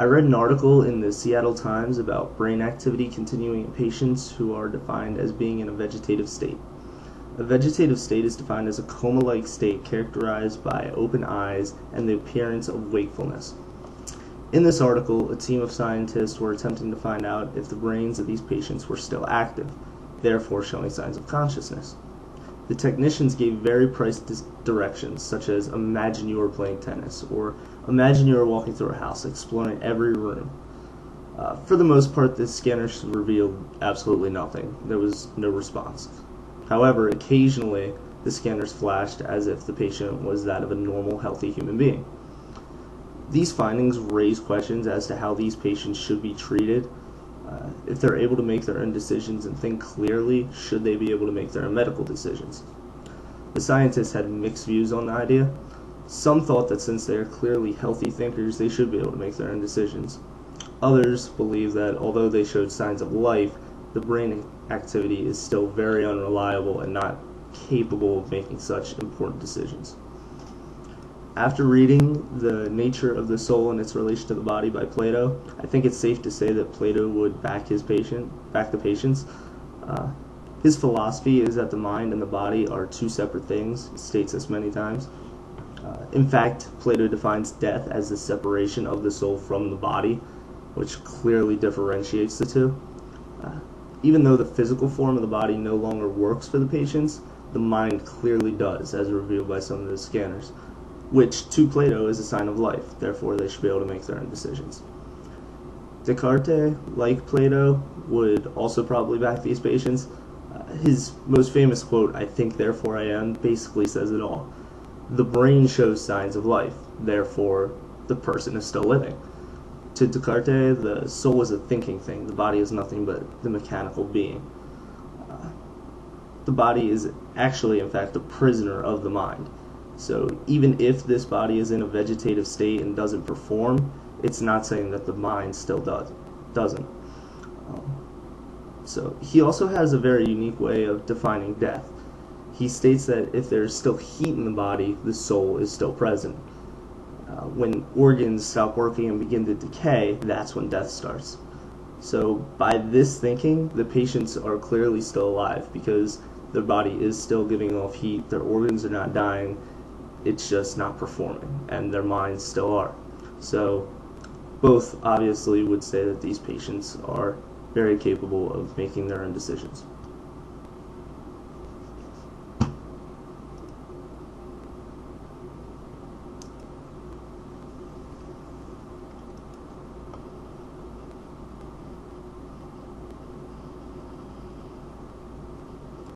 I read an article in the Seattle Times about brain activity continuing in patients who are defined as being in a vegetative state. A vegetative state is defined as a coma-like state characterized by open eyes and the appearance of wakefulness. In this article, a team of scientists were attempting to find out if the brains of these patients were still active, therefore showing signs of consciousness. The technicians gave very precise directions, such as imagine you are playing tennis, or imagine you are walking through a house, exploring every room. For the most part, the scanners revealed absolutely nothing. There was no response. However, occasionally, the scanners flashed as if the patient was that of a normal, healthy human being. These findings raise questions as to how these patients should be treated. If they're able to make their own decisions and think clearly, should they be able to make their own medical decisions? The scientists had mixed views on the idea. Some thought that since they are clearly healthy thinkers, they should be able to make their own decisions. Others believe that although they showed signs of life, the brain activity is still very unreliable and not capable of making such important decisions. After reading The Nature of the Soul and Its Relation to the Body by Plato, I think it's safe to say that Plato would back the patients. His philosophy is that the mind and the body are two separate things. He states this many times. In fact, Plato defines death as the separation of the soul from the body, which clearly differentiates the two. Even though the physical form of the body no longer works for the patients, the mind clearly does, as revealed by some of the scanners, which to Plato is a sign of life. Therefore, they should be able to make their own decisions. Descartes, like Plato, would also probably back these patients. His most famous quote, "I think, therefore I am," basically says it all. The brain shows signs of life, therefore the person is still living. To Descartes, the soul is a thinking thing, the body is nothing but the mechanical being. The body is actually, in fact, a prisoner of the mind. So even if this body is in a vegetative state and doesn't perform, it's not saying that the mind still doesn't. So he also has a very unique way of defining death. He states that if there's still heat in the body, the soul is still present. When organs stop working and begin to decay, that's when death starts. So by this thinking, the patients are clearly still alive because their body is still giving off heat, their organs are not dying, it's just not performing, and their minds still are. So both obviously would say that these patients are very capable of making their own decisions.